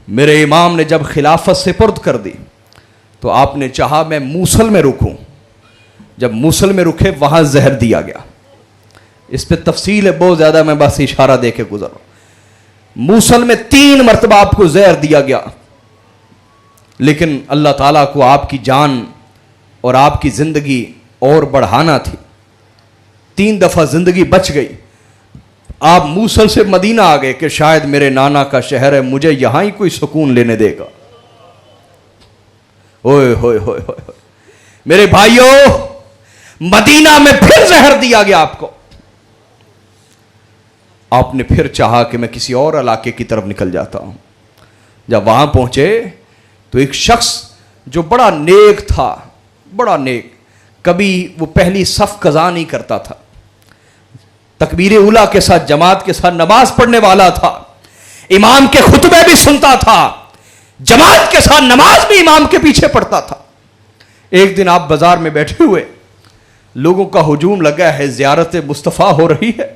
میرے امام نے جب خلافت سپرد کر دی تو آپ نے چاہا میں موصل میں رکوں. جب موصل میں رکے وہاں زہر دیا گیا. اس پہ تفصیل ہے بہت زیادہ, میں بس اشارہ دے کے گزر رہا ہوں. موصل میں 3 مرتبہ آپ کو زہر دیا گیا, لیکن اللہ تعالیٰ کو آپ کی جان اور آپ کی زندگی اور بڑھانا تھی. 3 دفعہ زندگی بچ گئی. آپ موصل سے مدینہ آ گئے کہ شاید میرے نانا کا شہر ہے, مجھے یہاں ہی کوئی سکون لینے دے گا. اوئے ہوئے ہوئے ہوئے میرے بھائیوں, مدینہ میں پھر زہر دیا گیا آپ کو. آپ نے پھر چاہا کہ میں کسی اور علاقے کی طرف نکل جاتا ہوں. جب وہاں پہنچے تو ایک شخص جو بڑا نیک تھا, بڑا نیک, کبھی وہ پہلی صف قضا نہیں کرتا تھا, تکبیر اولیٰ کے ساتھ جماعت کے ساتھ نماز پڑھنے والا تھا, امام کے خطبے بھی سنتا تھا, جماعت کے ساتھ نماز بھی امام کے پیچھے پڑھتا تھا. ایک دن آپ بازار میں بیٹھے ہوئے, لوگوں کا ہجوم لگا ہے, زیارت مصطفیٰ ہو رہی ہے,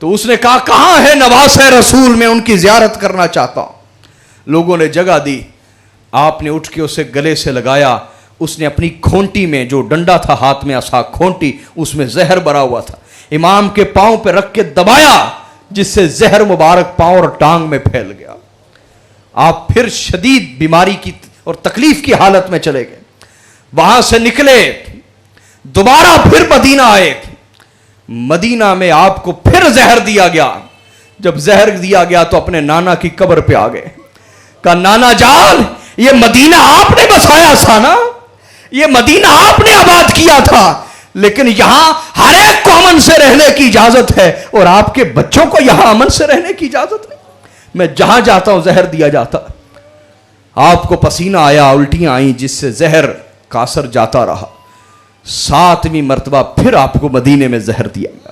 تو اس نے کہا کہاں ہے نواس رسول, میں ان کی زیارت کرنا چاہتا ہوں. لوگوں نے جگہ دی. آپ نے اٹھ کے اسے گلے سے لگایا. اس نے اپنی کھونٹی میں, جو ڈنڈا تھا ہاتھ میں عصا کھونٹی, اس میں زہر بھرا ہوا تھا, امام کے پاؤں پہ رکھ کے دبایا, جس سے زہر مبارک پاؤں اور ٹانگ میں پھیل گیا. آپ پھر شدید بیماری کی اور تکلیف کی حالت میں چلے گئے. وہاں سے نکلے, دوبارہ پھر مدینہ آئے. مدینہ میں آپ کو پھر زہر دیا گیا. جب زہر دیا گیا تو اپنے نانا کی قبر پہ آ گئے. کہا نانا جان, یہ مدینہ آپ نے بسایا تھا نا, یہ مدینہ آپ نے آباد کیا تھا, لیکن یہاں ہر ایک کو امن سے رہنے کی اجازت ہے اور آپ کے بچوں کو یہاں امن سے رہنے کی اجازت نہیں. میں جہاں جاتا ہوں زہر دیا جاتا. آپ کو پسینہ آیا, الٹیاں آئیں, جس سے زہر کا اثر جاتا رہا. 7ویں مرتبہ پھر آپ کو مدینے میں زہر دیا گیا,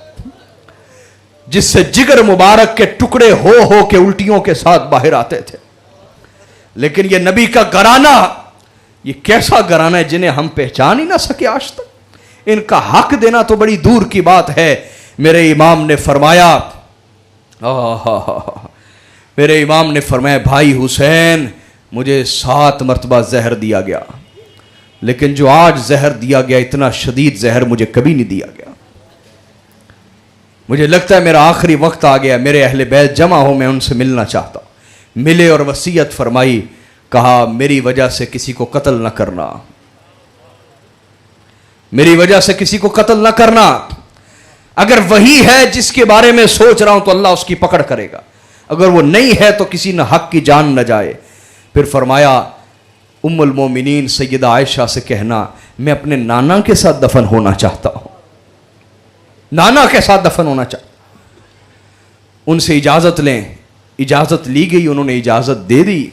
جس سے جگر مبارک کے ٹکڑے ہو کے الٹیوں کے ساتھ باہر آتے تھے. لیکن یہ نبی کا گھرانہ, یہ کیسا گھرانہ ہے جنہیں ہم پہچان ہی نہ سکے آج تک. ان کا حق دینا تو بڑی دور کی بات ہے. میرے امام نے فرمایا, میرے امام نے فرمایا بھائی حسین, مجھے 7 مرتبہ زہر دیا گیا, لیکن جو آج زہر دیا گیا, اتنا شدید زہر مجھے کبھی نہیں دیا گیا. مجھے لگتا ہے میرا آخری وقت آ گیا, میرے اہل بیت جمع ہو, میں ان سے ملنا چاہتا ہوں. ملے اور وصیت فرمائی. کہا میری وجہ سے کسی کو قتل نہ کرنا, میری وجہ سے کسی کو قتل نہ کرنا. اگر وہی ہے جس کے بارے میں سوچ رہا ہوں تو اللہ اس کی پکڑ کرے گا, اگر وہ نہیں ہے تو کسی نہ حق کی جان نہ جائے. پھر فرمایا ام المومنین سیدہ عائشہ سے کہنا میں اپنے نانا کے ساتھ دفن ہونا چاہتا ہوں, نانا کے ساتھ دفن ہونا چاہتا. ان سے اجازت لیں. اجازت لی گئی, انہوں نے اجازت دے دی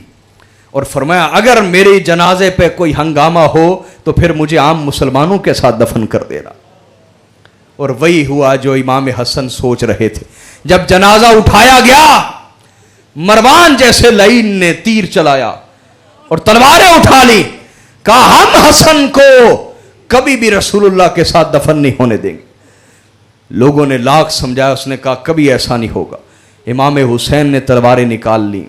اور فرمایا اگر میرے جنازے پہ کوئی ہنگامہ ہو تو پھر مجھے عام مسلمانوں کے ساتھ دفن کر دینا. اور وہی ہوا جو امام حسن سوچ رہے تھے. جب جنازہ اٹھایا گیا, مروان جیسے لعین نے تیر چلایا اور تلواریں اٹھا لی. کہا ہم حسن کو کبھی بھی رسول اللہ کے ساتھ دفن نہیں ہونے دیں گے. لوگوں نے لاکھ سمجھایا, اس نے کہا کبھی ایسا نہیں ہوگا. امام حسین نے تلواریں نکال لی,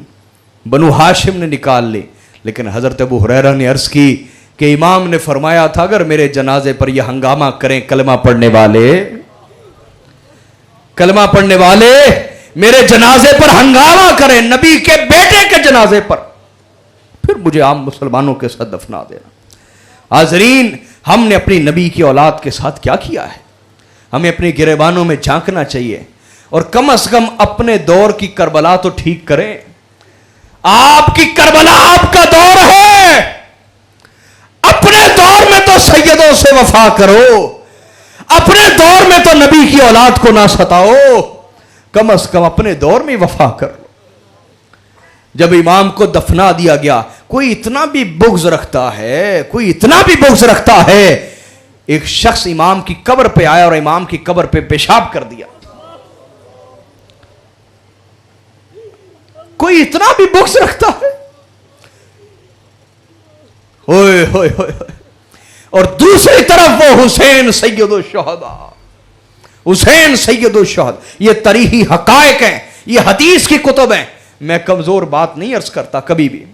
بنو ہاشم نے نکال لی, لیکن حضرت ابو ہریرہ نے عرض کی کہ امام نے فرمایا تھا اگر میرے جنازے پر یہ ہنگامہ کریں کلمہ پڑھنے والے میرے جنازے پر ہنگامہ کریں, نبی کے بیٹے کے جنازے پر, پھر مجھے عام مسلمانوں کے ساتھ دفنا دینا. حاضرین, ہم نے اپنی نبی کی اولاد کے ساتھ کیا کیا ہے؟ ہمیں اپنے گریبانوں میں جھانکنا چاہیے, اور کم از کم اپنے دور کی کربلا تو ٹھیک کریں. آپ کی کربلا آپ کا دور ہے, اپنے دور میں تو سیدوں سے وفا کرو, اپنے دور میں تو نبی کی اولاد کو نہ ستاؤ, کم از کم اپنے دور میں وفا کرو. جب امام کو دفنا دیا گیا, کوئی اتنا بھی بغض رکھتا ہے, ایک شخص امام کی قبر پہ آیا اور امام کی قبر پہ پیشاب کر دیا. کوئی اتنا بھی بغض رکھتا ہے, ہوئے ہوئے ہوئے. اور دوسری طرف وہ حسین سید الشہداء, حسین سید الشہداء. یہ تاریخی حقائق ہیں, یہ حدیث کی کتب ہیں. میں کمزور بات نہیں عرض کرتا کبھی بھی.